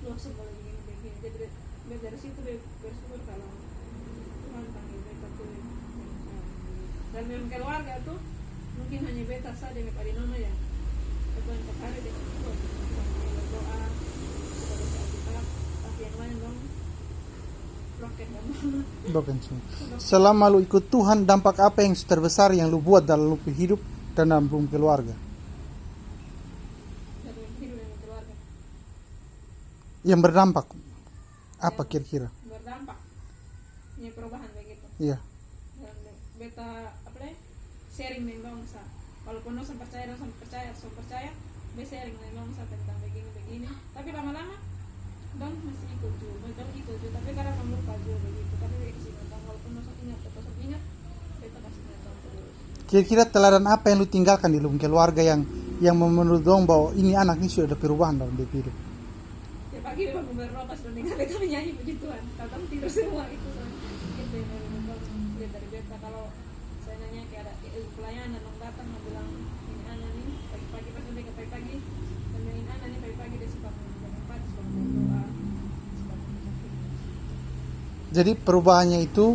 langsung kalau begini jadi dari situ bersyukur kalau Tuhan panggil beta tuh dan memang keluarga tuh mungkin hanya beta saja pada nono ya Tuhan kepari dengan Tuhan berdoa kita baca Alkitab tapi yang lain dong broken semua. Selama lu ikut Tuhan, dampak apa yang terbesar yang lu buat dalam lu hidup dan dalam lu keluarga? Yang berdampak apa kira-kira? Berdampak ini perubahan begitu. Iya. Dan beta apa deh sharing dengan bangsa. Walaupun dosen percaya, beta sharing dengan bangsa tentang begini. Tapi lama-lama dong masih ikut juga, tapi karena kamu lupa juga begitu. Tapi begitu tentang walaupun dosen ingat, beta kasih nonton terus. Kira-kira teladan apa yang lu tinggalkan di dalam keluarga yang menurut dong bahwa ini anak ini sudah ada perubahan dalam hidup? Pagi memang berdoa pas mendengar beta menyanyi puji Tuhan, kadang tidur semua itu yang lihat dari beta. Kalau saya nanya kayak ada pelayanan yang datang mau bilang ini anak nih pagi-pagi pas udah ke pagi-pagi dan ini anak nih pagi-pagi dia suka menjaga pagi suka berdoa suka menjaga. Jadi perubahannya itu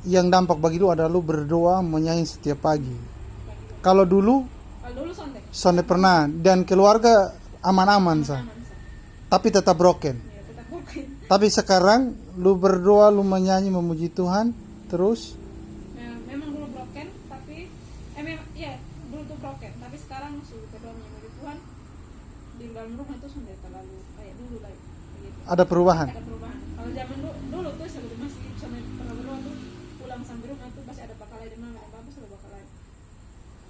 yang dampak bagi lu adalah lu berdoa menyanyi setiap pagi. Kalau dulu sonde pernah dan keluarga aman-aman sah. Tapi tetap broken. Ya, tetap broken. Tapi sekarang lu berdoa, lu menyanyi, memuji Tuhan, terus? Memang dulu broken, tapi dulu tuh broken, tapi sekarang sudah berdoa memuji Tuhan di dalam rumah itu sudah terlalu kayak dulu lagi. Gitu. Ada perubahan. Ada perubahan. Kalau zaman dulu tuh sebelum masih sampai pernah berdoa tuh pulang sampai rumah tuh pasti ada bakalai di mama dan papa sudah bakalai.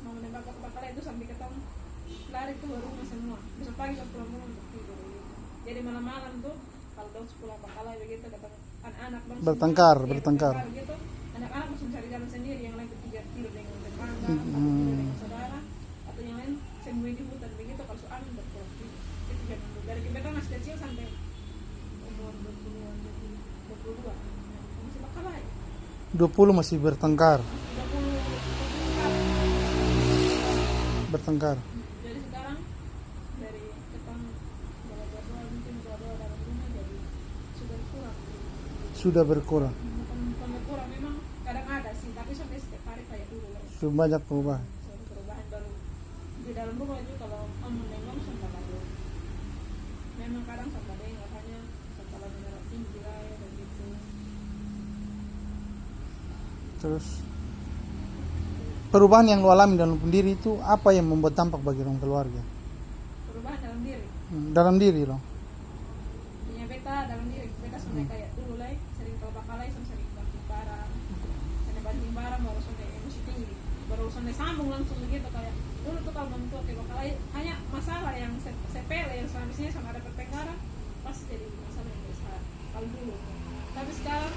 Mama dan papa bakalai itu sampai ketemu lari tuh baru rumah semua. Besok pagi ke pulang rumah untuk tidur. Jadi malam-malam tuh kalau dong pulang bakalai begitu datang anak-anak dong bertengkar gitu. Anak-anak langsung cari jalan sendiri, yang lain bertiga tidur dengan tetangga, atau tidur dengan saudara, atau yang lain sembunyi di hutan begitu kalau soal berpulang itu zaman dulu. Dari kita masih kecil sampai umur 22 masih bakalai. 20 masih bertengkar. Bertengkar. Sudah berkurang. Bukan berkurang, memang kadang ada sih, tapi sampai setiap hari kayak dulu lah. Sudah banyak perubahan. Perubahan baru di dalam rumah itu kalau ngomong sampai lagi. Memang kadang sampai dengar hanya setelah menara tinggi lah ya begitu. Terus perubahan yang lu alami dalam diri itu apa yang membuat dampak bagi orang keluarga? Perubahan dalam diri. Dalam diri loh. Punya beta dalam diri, beta sampai kayak dulu lah. Baru sampai emosi tinggi, baru sampai sambung langsung begitu kayak dulu tuh kalau mentua kayak bakalai hanya masalah yang sepele yang seharusnya sama ada pertengkaran pasti jadi masalah yang besar kalau dulu. Tapi sekarang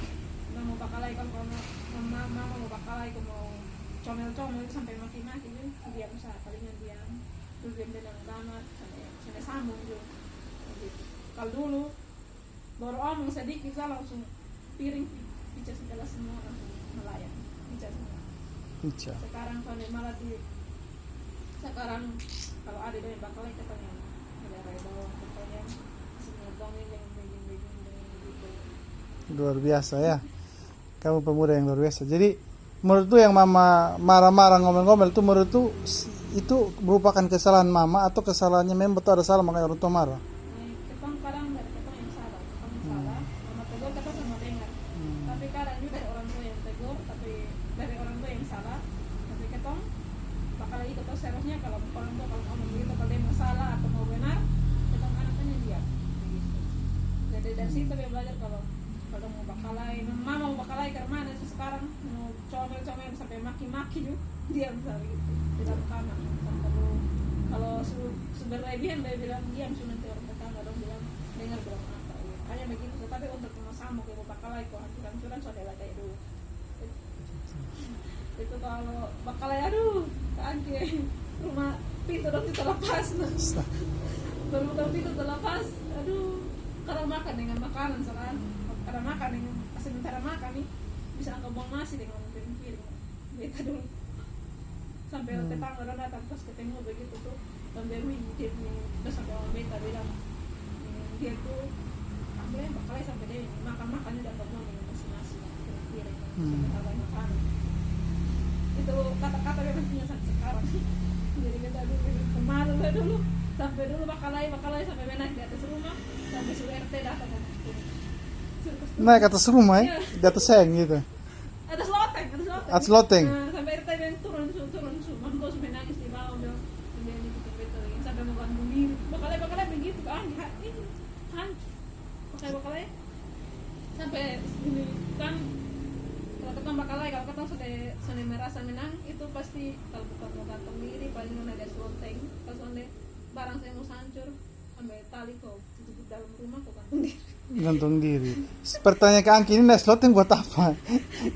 mau bakalai kalau mama mau bakalai kalau mau comel sampai maki-maki kan diam saja palingan diam terus diam dalam kamar sampai sambung juga gitu. Kalau dulu baru omong sedikit salah langsung piring pica segala semua langsung melayang. Pica. Sekarang kalau ada dari bakalai katanya ada bawang katanya semua dongeng yang begini gitu. Luar biasa ya. Kamu pemuda yang luar biasa. Jadi menurut tuh yang mama marah-marah ngomel-ngomel itu menurut tuh itu merupakan kesalahan mama atau kesalahannya memang betul ada salah makanya orang tua marah? Ketong kadang dari ketong yang salah, mama tegur kita sama dengar. Tapi kadang juga dari orang tua yang tegur, tapi dari orang tua yang salah. Tapi ketong bakal lagi ketong seharusnya kalau orang tua kalau ngomong begitu kalau dia mau salah atau mau benar, ketong anaknya dia. Begitu. Jadi dari situ dia belajar kalau mau bakalai, mama mau bakalai ke mana sih sekarang mau comel sampai maki-maki juga dia misalnya gitu di dalam kamar. Kalau berlebihan dia bilang diam sih nanti orang tetangga dong bilang dengar bilang apa ya. Hanya begitu. Tapi untuk sama kayak mau bakalai kok hancuran saudara kayak dulu. Itu kalau bakalai aduh kaget rumah pintu dong terlepas baru buka pintu terlepas aduh kalau makan dengan makanan soalnya kalau makan dengan sementara makan nih bisa angkat buang nasi dengan piring beta dulu sampai tetangga orang datang terus ketemu begitu tuh sampai dia terus sampai orang beta bilang dia tuh ambilnya bakalnya sampai dia makan dapat mau minum nasi piring sampai habis makan. Itu kata-kata dia punya sampai sekarang. Jadi kita kemarin dulu sampai dulu bakalai sampai naik di atas rumah sampai suruh RT datang naik atas rumah ya, di atas seng gitu. atas loteng Atas loteng. Nah, sampai RT yang turun mantu sampai nangis di bawah dia betul sampai mau gantung diri bakalai begitu kan bakalai sampai ini kan kalau ketemu bakalai kalau ketemu sudah merasa menang itu pasti kalau bukan mau gantung diri paling mana ada loteng pas sudah barang saya mau hancur sampai tali kok tutup dalam rumah kok gantung diri. Pertanyaan ke Angki ini naik loteng buat apa?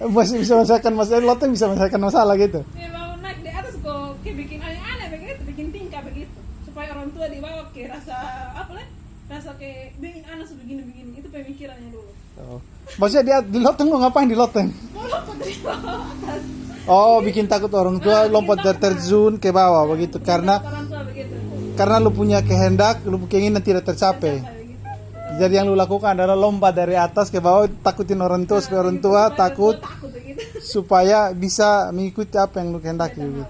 Masih bisa menyelesaikan masalah, loteng bisa menyelesaikan masalah gitu. Ya mau naik di atas kok kayak bikin aneh-aneh begitu, bikin tingkah begitu supaya orang tua dibawa ke rasa apa lah? Rasa kayak bikin anak sebegini-begini itu pemikirannya dulu. Oh. Maksudnya di loteng lo ngapain di loteng? Mau lompat dari bawah atas. Oh, bikin takut orang tua, lompat dari terjun ke bawah begitu karena Orang tua begitu. karena lu punya kehendak, lu keinginan tidak tercapai. Jadi yang lu lakukan adalah lompat dari atas ke bawah, takutin orang tua supaya orang tua takut supaya bisa mengikuti apa yang lu kehendaki gitu.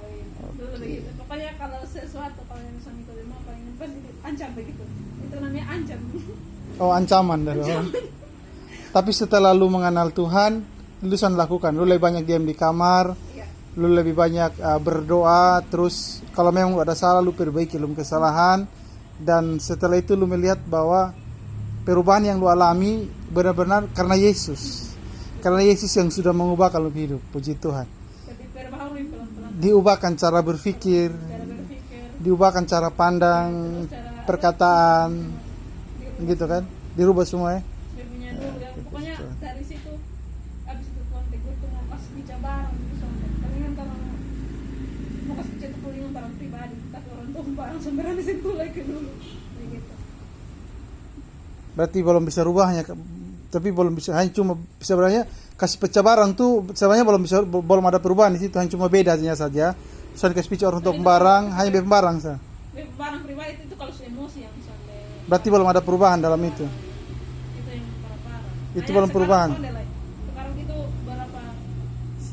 Begitu. Pokoknya kalau sesuatu kalau yang suami itu mau pengen pasti ancam begitu. Itu namanya ancam. Oh, ancaman dari orang. Tapi setelah lu mengenal Tuhan, lu bisa lakukan. Lu lebih banyak diam di kamar, Iya. lu lebih banyak berdoa, terus kalau memang ada salah lu perbaiki lu kesalahan, dan setelah itu lu melihat bahwa perubahan yang lu alami benar-benar karena Yesus. Karena Yesus yang sudah mengubahkan lu hidup. Puji Tuhan. Tapi perbaharui pelan-pelan Diubahkan cara berpikir, cara berpikir, diubahkan cara pandang, perkataan, gitu kan? Dirubah semua ya. dia punya dulu ya. Pokoknya dari situ abis itu kontak gue tuh mau kasih bica barang gitu soalnya. Palingan kalau mau kasih bica itu palingan barang pribadi, tapi orang tuh barang sembarangan sentuh lagi dulu. Begitu. Berarti belum bisa rubahnya, tapi belum bisa, hanya cuma bisa sebenarnya kasih pecah barang tuh sebenarnya belum ada perubahan di situ, hanya cuma bedanya saja. Soalnya kasih pecah orang untuk barang hanya beda barang saja. Barang pribadi itu kalau emosi yang misalnya Berarti belum ada perubahan dalam itu. itu yang parah-parah. Itu belum perubahan. Sekarang itu berapa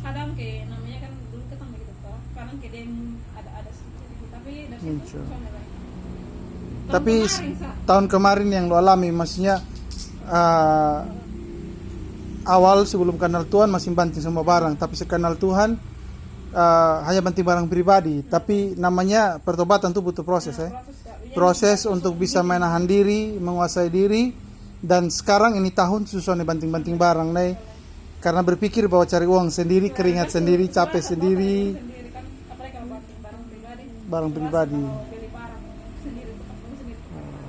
kadang kayak namanya kan dulu ketemu gitu toh. Kadang kayak dia ada sedikit gitu. Tapi dari situ Muncul. soalnya lain. Tapi tahun kemarin yang lo alami, maksudnya awal sebelum kenal Tuhan masih banting semua barang, tapi sekenal Tuhan hanya banting barang pribadi. Tapi namanya pertobatan itu butuh proses ya. Proses untuk bisa menahan diri, menguasai diri. Dan sekarang ini tahun susah nih banting-banting barang nih, karena berpikir bahwa cari uang sendiri, keringat sendiri, capek sendiri, kan apalagi kalau banting barang pribadi. barang pribadi. Kalau beli barang sendiri tempat uang sendiri.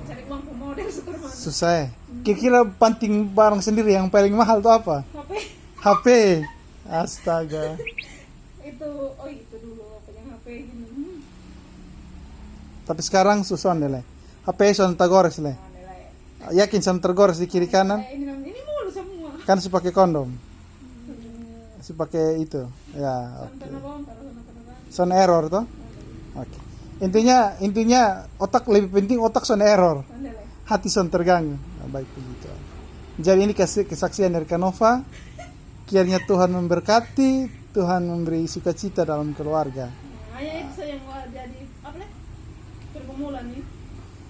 Cari uang ke model superman. Susah ya. Kira-kira banting barang sendiri yang paling mahal tuh apa? HP HP. Astaga. itu itu dulu yang HP gini. Tapi sekarang susah deh. HP sudah tergores lah. Yakin sudah tergores di kiri kanan? Ini mulu semua. Kan si pakai kondom. Si pakai itu. Ya, oke. Sound error toh? Oke. Intinya otak lebih penting, otak sound error. Hati sound terganggu. Nah, baik begitu. Jadi ini kesaksian dari Kanova. Kiranya Tuhan memberkati, Tuhan memberi sukacita dalam keluarga. Hanya itu saya yang mau jadi apa nih? Pergumulan nih.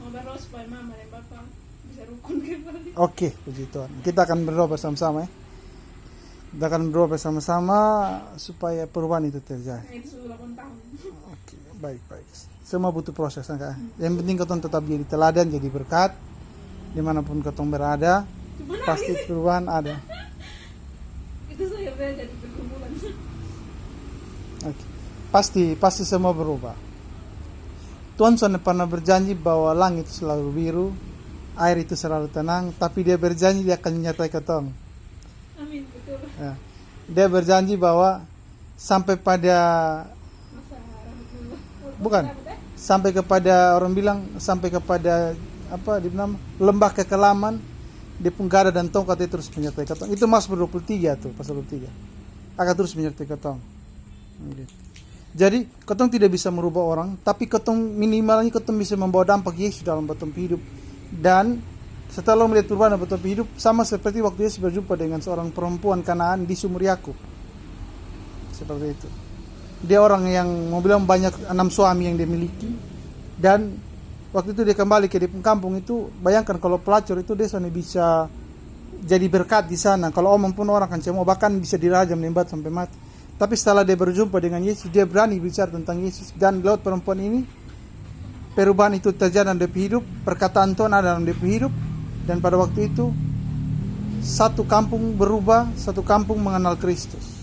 Mau berdoa supaya mama dan papa bisa rukun kembali. Oke, puji Tuhan. Kita akan berdoa bersama-sama ya. Kita akan berdoa bersama-sama supaya perubahan itu terjadi. Nah, itu sudah 8 tahun. Oke, baik. Semua butuh proses kan. Yang penting kau tetap jadi teladan, jadi berkat dimanapun kau berada. Pasti perubahan ada. Itu saya jadi pergumulan. Oke. Pasti semua berubah. Tuhan sudah pernah berjanji bahwa langit selalu biru, air itu selalu tenang, tapi dia berjanji dia akan menyertai ketong. Amin, betul. Ya. Dia berjanji bahwa sampai pada Masa rambut dulu. bukan sampai kepada orang bilang sampai kepada apa di nama lembah kekelaman, dia pun gada dan tongkat dia terus menyertai ketong. Itu Mazmur 23 tuh, pasal 23. Akan terus menyertai ketong. Gitu. Jadi ketong tidak bisa merubah orang, tapi ketong minimalnya ketong bisa membawa dampak Yesus dalam ketong hidup. Dan Setelah melihat perubahan dalam hidup, sama seperti waktu Yesus berjumpa dengan seorang perempuan Kanaan di sumur Yakub. Seperti itu. Dia orang yang mau bilang banyak 6 suami yang dia miliki, dan waktu itu dia kembali ke kampung itu, bayangkan kalau pelacur itu dia sudah bisa jadi berkat di sana. Kalau omong pun orang akan cemooh, bahkan bisa dirajam lembat sampai mati. Tapi setelah dia berjumpa dengan Yesus, dia berani bicara tentang Yesus, dan lewat perempuan ini perubahan itu terjadi dalam dia hidup, perkataan Tuhan ada dalam dia hidup, dan pada waktu itu satu kampung berubah, satu kampung mengenal Kristus.